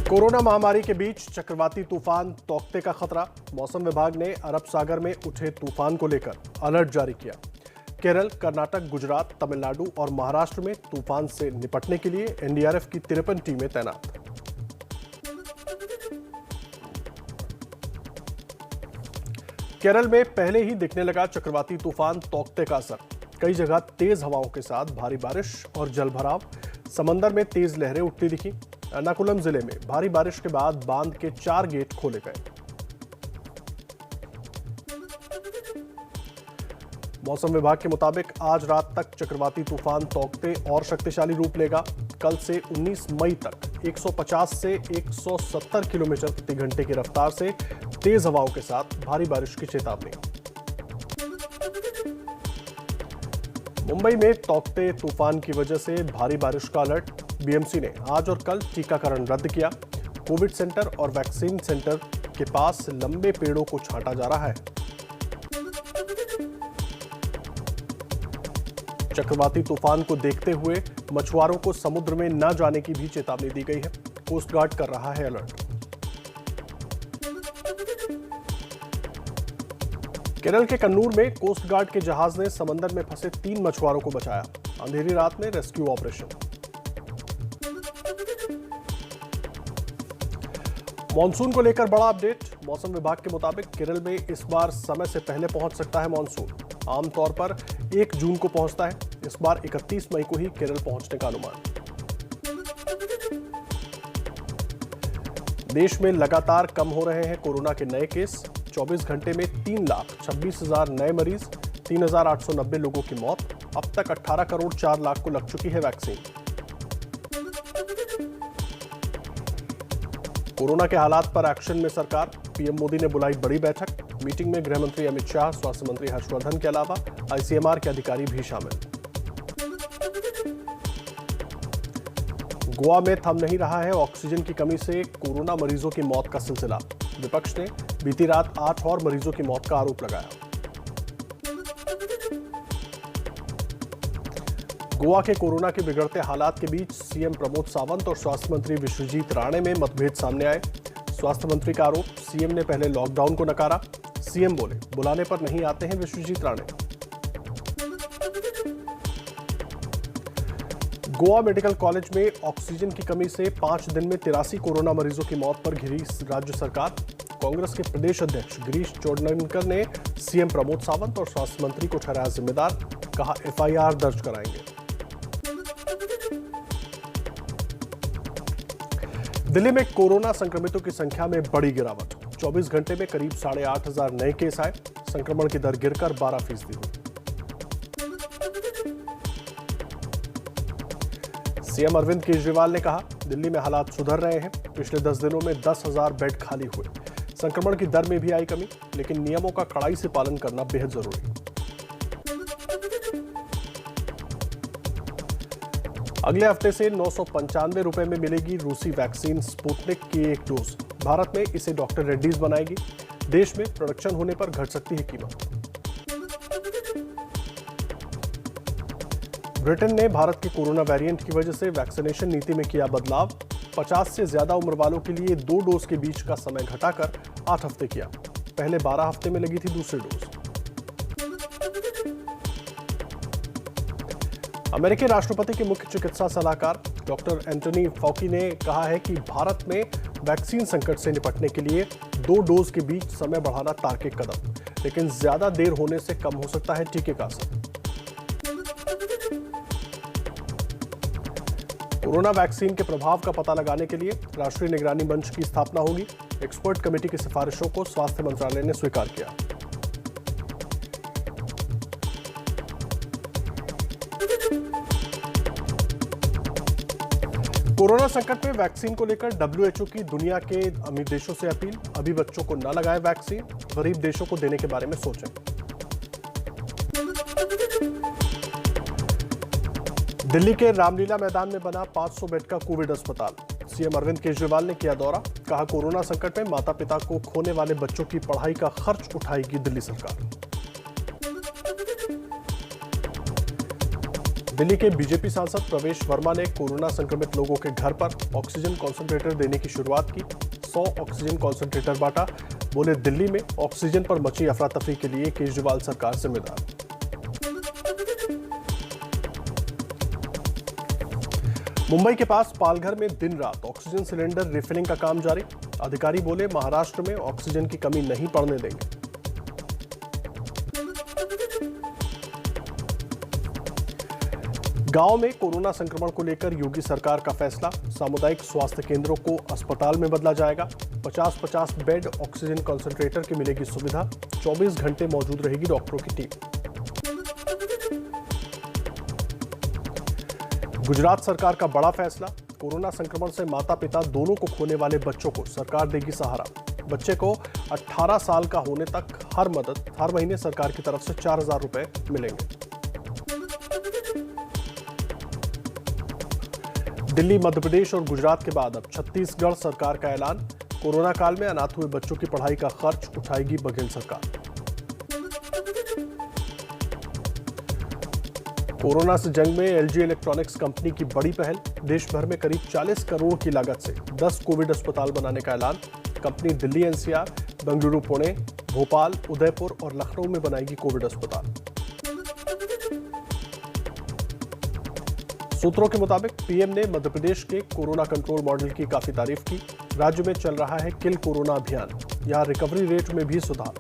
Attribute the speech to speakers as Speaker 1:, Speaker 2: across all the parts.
Speaker 1: Corona महामारी के बीच चक्रवाती तूफान तौकते का खतरा। मौसम विभाग ने अरब सागर में उठे तूफान को लेकर अलर्ट जारी किया। केरल, कर्नाटक, गुजरात, तमिलनाडु और महाराष्ट्र में तूफान से निपटने के लिए एनडीआरएफ की 53 टीमें तैनात। केरल में पहले ही दिखने लगा चक्रवाती तूफान तौकते का असर। कई जगह तेज हवाओं के साथ भारी बारिश और जलभराव, समंदर में तेज लहरें उठती दिखी। एर्नाकुलम जिले में भारी बारिश के बाद बांध के 4 गेट खोले गए। मौसम विभाग के मुताबिक आज रात तक चक्रवाती तूफान तौकते और शक्तिशाली रूप लेगा। कल से 19 मई तक 150 से 170 किलोमीटर प्रति घंटे की रफ्तार से तेज हवाओं के साथ भारी बारिश की चेतावनी। मुंबई में तौकते तूफान की वजह से भारी बारिश का अलर्ट। बीएमसी ने आज और कल टीकाकरण रद्द किया। कोविड सेंटर और वैक्सीन सेंटर के पास लंबे पेड़ों को छांटा जा रहा है। चक्रवाती तूफान को देखते हुए मछुआरों को समुद्र में न जाने की भी चेतावनी दी गई है। कोस्ट गार्ड कर रहा है अलर्ट। केरल के कन्नूर में कोस्ट गार्ड के जहाज ने समंदर में फंसे 3 मछुआरों को बचाया। अंधेरी रात में रेस्क्यू ऑपरेशन। मॉनसून को लेकर बड़ा अपडेट। मौसम विभाग के मुताबिक केरल में इस बार समय से पहले पहुंच सकता है मॉनसून। आमतौर पर 1 जून को पहुंचता है। इस बार 31 मई को ही केरल पहुंचने का अनुमान। देश में लगातार कम हो रहे हैं कोरोना के नए केस। 24 घंटे में 3,26,000 नए मरीज, 3,890 लोगों की मौत। अब तक 18 करोड़ 4 लाख को लग चुकी है वैक्सीन। कोरोना के हालात पर एक्शन में सरकार। पीएम मोदी ने बुलाई बड़ी बैठक। मीटिंग में गृह मंत्री अमित शाह, स्वास्थ्य मंत्री हर्षवर्धन के अलावा आईसीएमआर के अधिकारी भी शामिल। गोवा में थम नहीं रहा है ऑक्सीजन की कमी से कोरोना मरीजों की मौत का सिलसिला। विपक्ष ने बीती रात 8 और मरीजों की मौत का आरोप लगाया। गोवा के कोरोना के बिगड़ते हालात के बीच सीएम प्रमोद सावंत और स्वास्थ्य मंत्री विश्वजीत राणे में मतभेद सामने आए। स्वास्थ्य मंत्री का आरोप, सीएम ने पहले लॉकडाउन को नकारा। सीएम बोले, बुलाने पर नहीं आते हैं विश्वजीत राणे। गोवा मेडिकल कॉलेज में ऑक्सीजन की कमी से 5 दिन में 83 कोरोना मरीजों की मौत पर घिरी राज्य सरकार। कांग्रेस के प्रदेश अध्यक्ष गिरीश चोडनकर ने सीएम प्रमोद सावंत और स्वास्थ्य मंत्री को ठहराया जिम्मेदार। कहा, एफआईआर दर्ज कराएंगे। दिल्ली में कोरोना संक्रमितों की संख्या में बड़ी गिरावट। 24 घंटे में करीब 8,500 नए केस आए। संक्रमण की दर गिरकर 12% हुई। सीएम अरविंद केजरीवाल ने कहा, दिल्ली में हालात सुधर रहे हैं। पिछले 10 दिनों में 10,000 बेड खाली हुए। संक्रमण की दर में भी आई कमी, लेकिन नियमों का कड़ाई से पालन करना बेहद जरूरी। अगले हफ्ते से 995 रुपए में मिलेगी रूसी वैक्सीन स्पुतनिक की 1 डोज। भारत में इसे डॉक्टर रेड्डीज बनाएगी। देश में प्रोडक्शन होने पर घट सकती है कीमत। ब्रिटेन ने भारत के कोरोना वेरिएंट की वजह से वैक्सीनेशन नीति में किया बदलाव। 50 से ज्यादा उम्र वालों के लिए 2 डोज के बीच का समय घटाकर 8 हफ्ते किया। पहले 12 हफ्ते में लगी थी दूसरी डोज। अमेरिकी राष्ट्रपति के मुख्य चिकित्सा सलाहकार डॉक्टर एंटनी फॉकी ने कहा है कि भारत में वैक्सीन संकट से निपटने के लिए 2 डोज के बीच समय बढ़ाना तार्किक कदम, लेकिन ज्यादा देर होने से कम हो सकता है टीके का असर। कोरोना वैक्सीन के प्रभाव का पता लगाने के लिए राष्ट्रीय निगरानी मंच की स्थापना होगी। एक्सपर्ट कमेटी की सिफारिशों को स्वास्थ्य मंत्रालय ने स्वीकार किया। कोरोना संकट में वैक्सीन को लेकर डब्ल्यूएचओ की दुनिया के अमीर देशों से अपील। अभी बच्चों को न लगाएं वैक्सीन, गरीब देशों को देने के बारे में सोचें। दिल्ली के रामलीला मैदान में बना 500 बेड का कोविड अस्पताल। सीएम अरविंद केजरीवाल ने किया दौरा। कहा, कोरोना संकट में माता पिता को खोने वाले बच्चों की पढ़ाई का खर्च उठाएगी दिल्ली सरकार। दिल्ली के बीजेपी सांसद प्रवेश वर्मा ने कोरोना संक्रमित लोगों के घर पर ऑक्सीजन कॉन्सेंट्रेटर देने की शुरुआत की। 100 ऑक्सीजन कॉन्सेंट्रेटर बांटा। बोले, दिल्ली में ऑक्सीजन पर मची अफरा तफरी के लिए केजरीवाल सरकार जिम्मेदार। मुंबई के पास पालघर में दिन रात ऑक्सीजन सिलेंडर रिफिलिंग का काम जारी। अधिकारी बोले, महाराष्ट्र में ऑक्सीजन की कमी नहीं पड़ने देंगे। गांव में कोरोना संक्रमण को लेकर योगी सरकार का फैसला। सामुदायिक स्वास्थ्य केंद्रों को अस्पताल में बदला जाएगा। 50-50 बेड ऑक्सीजन कॉन्सेंट्रेटर की मिलेगी सुविधा। 24 घंटे मौजूद रहेगी डॉक्टरों की टीम। गुजरात सरकार का बड़ा फैसला। कोरोना संक्रमण से माता पिता दोनों को खोने वाले बच्चों को सरकार देगी सहारा। बच्चे को 18 साल का होने तक हर महीने सरकार की तरफ से 4000 रुपए मिलेंगे। दिल्ली, मध्य प्रदेश और गुजरात के बाद अब छत्तीसगढ़ सरकार का ऐलान। कोरोना काल में अनाथ हुए बच्चों की पढ़ाई का खर्च उठाएगी बघेल सरकार। कोरोना से जंग में एलजी इलेक्ट्रॉनिक्स कंपनी की बड़ी पहल। देश भर में करीब 40 करोड़ की लागत से 10 कोविड अस्पताल बनाने का ऐलान। कंपनी दिल्ली, एनसीआर, बेंगलुरु, पुणे, भोपाल, उदयपुर और लखनऊ में बनाएगी कोविड अस्पताल। सूत्रों के मुताबिक पीएम ने मध्य प्रदेश के कोरोना कंट्रोल मॉडल की काफी तारीफ की। राज्य में चल रहा है किल कोरोना अभियान। यहां रिकवरी रेट में भी सुधार।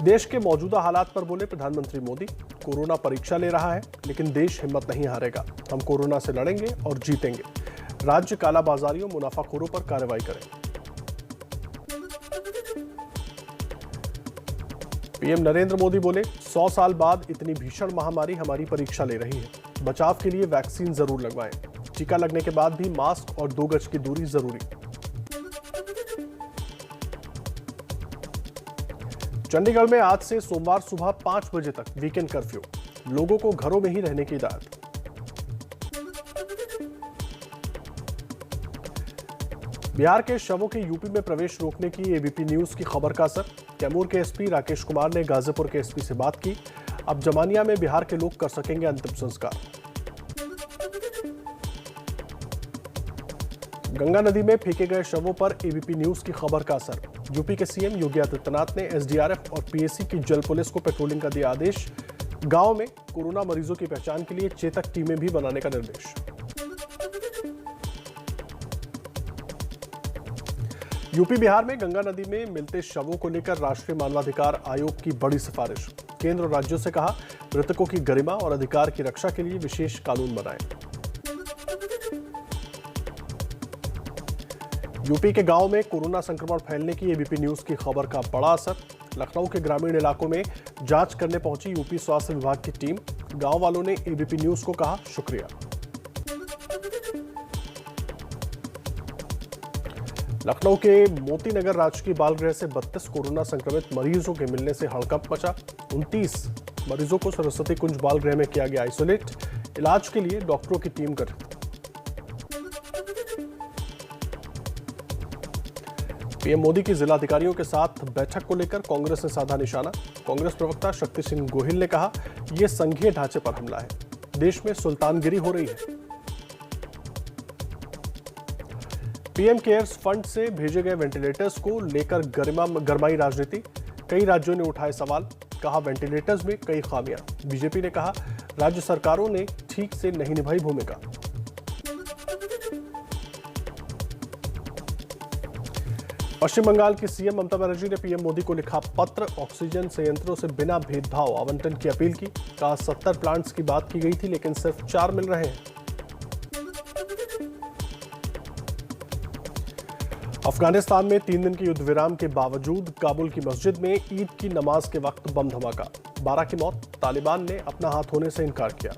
Speaker 1: देश के मौजूदा हालात पर बोले प्रधानमंत्री मोदी, कोरोना परीक्षा ले रहा है लेकिन देश हिम्मत नहीं हारेगा। हम कोरोना से लड़ेंगे और जीतेंगे। राज्य कालाबाजारियों, मुनाफाखोरों पर कार्रवाई करें। पीएम नरेंद्र मोदी बोले, 100 साल बाद इतनी भीषण महामारी हमारी परीक्षा ले रही है। बचाव के लिए वैक्सीन जरूर लगवाएं। टीका लगने के बाद भी मास्क और 2 गज की दूरी जरूरी। चंडीगढ़ में आज से सोमवार सुबह 5 बजे तक वीकेंड कर्फ्यू। लोगों को घरों में ही रहने की हिदायत। बिहार के शवों के यूपी में प्रवेश रोकने की एबीपी न्यूज की खबर का असर। कैमूर के एसपी राकेश कुमार ने गाजीपुर के एसपी से बात की। अब जमानिया में बिहार के लोग कर सकेंगे अंतिम संस्कार। गंगा नदी में फेंके गए शवों पर एबीपी न्यूज की खबर का असर। यूपी के सीएम योगी आदित्यनाथ ने एसडीआरएफ और पीएसी की जल पुलिस को पेट्रोलिंग का दिया आदेश। गांव में कोरोना मरीजों की पहचान के लिए चेतक टीमें भी बनाने का निर्देश। यूपी बिहार में गंगा नदी में मिलते शवों को लेकर राष्ट्रीय मानवाधिकार आयोग की बड़ी सिफारिश। केंद्र और राज्यों से कहा, मृतकों की गरिमा और अधिकार की रक्षा के लिए विशेष कानून बनाएं। यूपी के गांव में कोरोना संक्रमण फैलने की एबीपी न्यूज की खबर का बड़ा असर। लखनऊ के ग्रामीण इलाकों में जांच करने पहुंची यूपी स्वास्थ्य विभाग की टीम। गांव वालों ने एबीपी न्यूज को कहा शुक्रिया। लखनऊ के मोती नगर राजकीय बाल गृह से 32 कोरोना संक्रमित मरीजों के मिलने से हड़कंप मचा। 29 मरीजों को सरस्वती कुंज बाल गृह में किया गया आइसोलेट। इलाज के लिए डॉक्टरों की टीम गठित। पीएम मोदी की जिलाधिकारियों के साथ बैठक को लेकर कांग्रेस ने साधा निशाना। कांग्रेस प्रवक्ता शक्ति सिंह गोहिल ने कहा, यह संघीय ढांचे पर हमला है। देश में सुल्तानगिरी हो रही है। पीएम केयर्स फंड से भेजे गए वेंटिलेटर्स को लेकर गरमाई राजनीति। कई राज्यों ने उठाए सवाल। कहा, वेंटिलेटर्स में कई खामियां। बीजेपी ने कहा, राज्य सरकारों ने ठीक से नहीं निभाई भूमिका। पश्चिम बंगाल की सीएम ममता बनर्जी ने पीएम मोदी को लिखा पत्र। ऑक्सीजन संयंत्रों से बिना भेदभाव आवंटन की अपील की। कहा, 70 प्लांट्स की बात की गई थी लेकिन सिर्फ 4 मिल रहे हैं। अफगानिस्तान में 3 दिन के युद्ध विराम के बावजूद काबुल की मस्जिद में ईद की नमाज के वक्त बम धमाका। 12 की मौत। तालिबान ने अपना हाथ होने से इनकार किया।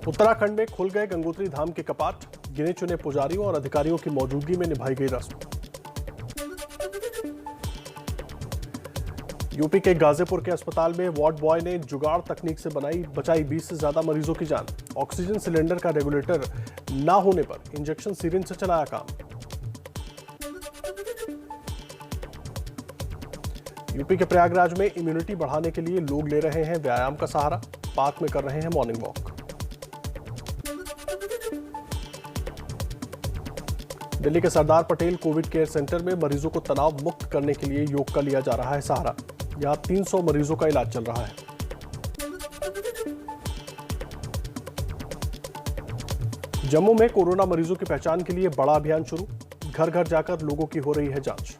Speaker 1: उत्तराखंड में खुल गए गंगोत्री धाम के कपाट। गिने चुने पुजारियों और अधिकारियों की मौजूदगी में निभाई गई रस्म। यूपी के गाजीपुर के अस्पताल में वार्ड बॉय ने जुगाड़ तकनीक से बचाई 20 से ज्यादा मरीजों की जान। ऑक्सीजन सिलेंडर का रेगुलेटर ना होने पर इंजेक्शन सिरिंज से चलाया काम। यूपी के प्रयागराज में इम्यूनिटी बढ़ाने के लिए लोग ले रहे हैं व्यायाम का सहारा, पार्क में कर रहे हैं मॉर्निंग वॉक। दिल्ली के Sardar Patel Covid care centre में मरीजों को तनाव मुक्त करने के लिए योग का लिया जा रहा है सहारा। यहां 300 मरीजों का इलाज चल रहा है। जम्मू में कोरोना मरीजों की पहचान के लिए बड़ा अभियान शुरू, घर घर जाकर लोगों की हो रही है जांच।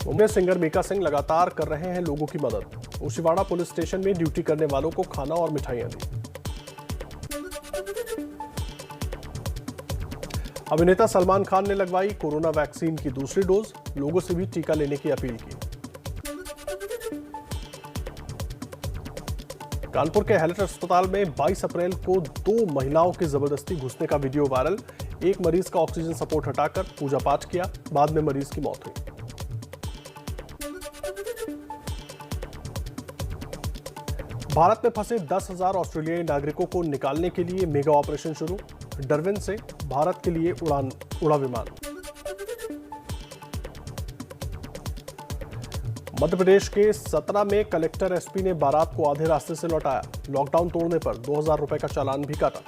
Speaker 1: मुंबई सिंगर मीका सिंह लगातार कर रहे हैं लोगों की मदद। ओशिवाड़ा पुलिस स्टेशन में ड्यूटी करने वालों को खाना और मिठाइयां दी। अभिनेता सलमान खान ने लगवाई कोरोना वैक्सीन की दूसरी डोज, लोगों से भी टीका लेने की अपील की। कानपुर के हैलेट अस्पताल में 22 अप्रैल को 2 महिलाओं की जबरदस्ती घुसने का वीडियो वायरल। एक मरीज का ऑक्सीजन सपोर्ट हटाकर पूजा पाठ किया, बाद में मरीज की मौत हुई। भारत में फंसे 10,000 ऑस्ट्रेलियाई नागरिकों को निकालने के लिए मेगा ऑपरेशन शुरू। डार्विन से भारत के लिए उड़ा विमान। मध्य प्रदेश के सतना में कलेक्टर एसपी ने बारात को आधे रास्ते से लौटाया। लॉकडाउन तोड़ने पर 2,000 रुपए का चालान भी काटा।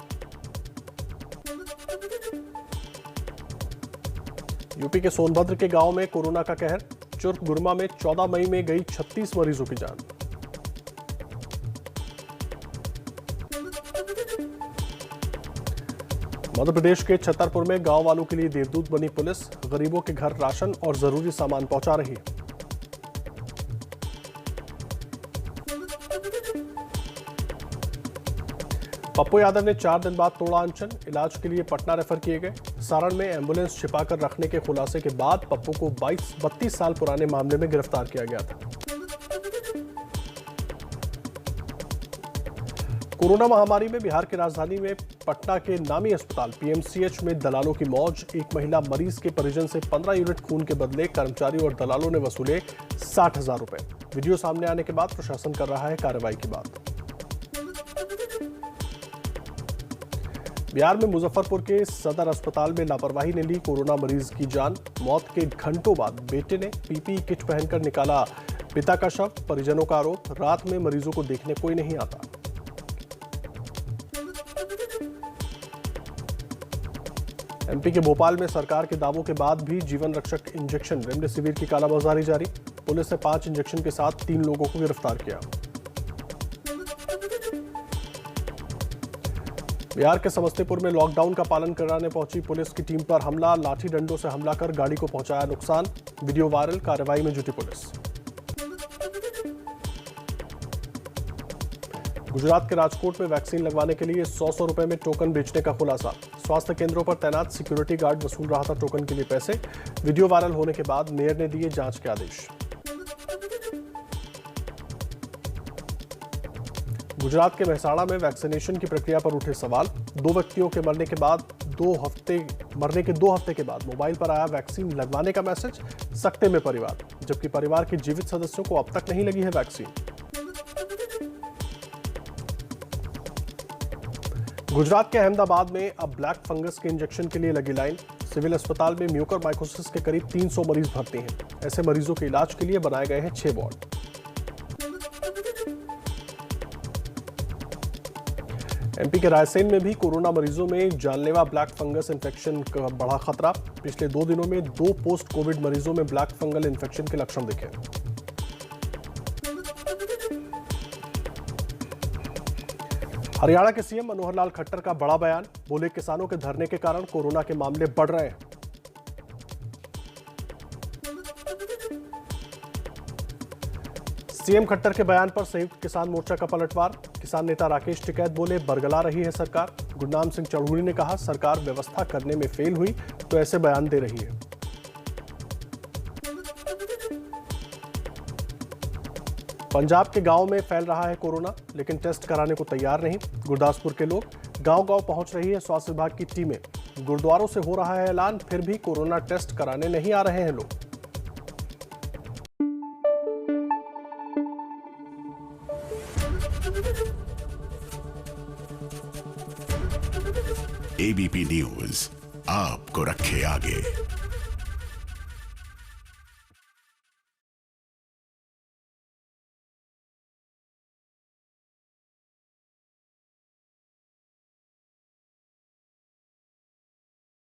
Speaker 1: यूपी के सोनभद्र के गांव में कोरोना का कहर। चुर्क गुरमा में 14 मई में गई 36 मरीजों की जान। मध्य प्रदेश के छतरपुर में गांव वालों के लिए देवदूत बनी पुलिस। गरीबों के घर राशन और जरूरी सामान पहुंचा रही है। पप्पू यादव ने 4 दिन बाद तोड़ा अनशन, इलाज के लिए पटना रेफर किए गए। सारण में एम्बुलेंस छिपाकर रखने के खुलासे के बाद पप्पू को 32 साल पुराने मामले में गिरफ्तार किया गया था। कोरोना महामारी में बिहार की राजधानी में पटना के नामी अस्पताल पीएमसीएच में दलालों की मौज। एक महिला मरीज के परिजन से 15 यूनिट खून के बदले कर्मचारी और दलालों ने वसूले 60,000 रुपए। वीडियो सामने आने के बाद प्रशासन कर रहा है कार्रवाई की बात। बिहार में मुजफ्फरपुर के सदर अस्पताल में लापरवाही ने ली कोरोना मरीज की जान। मौत के घंटों बाद बेटे ने पीपीई किट पहनकर निकाला पिता का शव। परिजनों का आरोप, रात में मरीजों को देखने कोई नहीं आता। एमपी के भोपाल में सरकार के दावों के बाद भी जीवन रक्षक इंजेक्शन रेमडेसिविर की कालाबाजारी जारी। पुलिस ने 5 इंजेक्शन के साथ 3 लोगों को गिरफ्तार किया। बिहार के समस्तीपुर में लॉकडाउन का पालन कराने पहुंची पुलिस की टीम पर हमला। लाठी डंडों से हमला कर गाड़ी को पहुंचाया नुकसान। वीडियो वायरल, कार्रवाई में जुटी पुलिस। गुजरात के राजकोट में वैक्सीन लगवाने के लिए 100 रुपए में टोकन बेचने का खुलासा। स्वास्थ्य केंद्रों पर तैनात सिक्योरिटी गार्ड वसूल रहा था टोकन के लिए पैसे। वीडियो वायरल होने के बाद मेयर ने दिए जांच के आदेश। गुजरात के मेहसाणा में वैक्सीनेशन की प्रक्रिया पर उठे सवाल। 2 व्यक्तियों के मरने के 2 हफ्ते के बाद मोबाइल पर आया वैक्सीन लगवाने का मैसेज। सकते में परिवार, जबकि परिवार के जीवित सदस्यों को अब तक नहीं लगी है वैक्सीन। गुजरात के अहमदाबाद में अब ब्लैक फंगस के इंजेक्शन के लिए लगी लाइन। सिविल अस्पताल में म्यूकरमाइकोसिस के करीब 300 मरीज भर्ती हैं। ऐसे मरीजों के इलाज के लिए बनाए गए हैं 6 वार्ड। एमपी के रायसेन में भी कोरोना मरीजों में जानलेवा ब्लैक फंगस इन्फेक्शन का बड़ा खतरा। पिछले 2 दिनों में 2 पोस्ट कोविड मरीजों में ब्लैक फंगल इन्फेक्शन के लक्षण दिखे। हरियाणा के सीएम मनोहर लाल खट्टर का बड़ा बयान। बोले किसानों के धरने के कारण कोरोना के मामले बढ़ रहे हैं। सीएम खट्टर के बयान पर संयुक्त किसान मोर्चा का पलटवार। किसान नेता राकेश टिकैत बोले बरगला रही है सरकार। गुरनाम सिंह चढ़ूरी ने कहा सरकार व्यवस्था करने में फेल हुई तो ऐसे बयान दे रही है। पंजाब के गांव में फैल रहा है कोरोना, लेकिन टेस्ट कराने को तैयार नहीं। गुरदासपुर के लोग गांव-गांव पहुंच रही है स्वास्थ्य विभाग की टीमें। गुरुद्वारों से हो रहा है ऐलान, फिर भी कोरोना टेस्ट कराने नहीं आ रहे हैं लोग।
Speaker 2: एबीपी न्यूज आपको रखे आगे।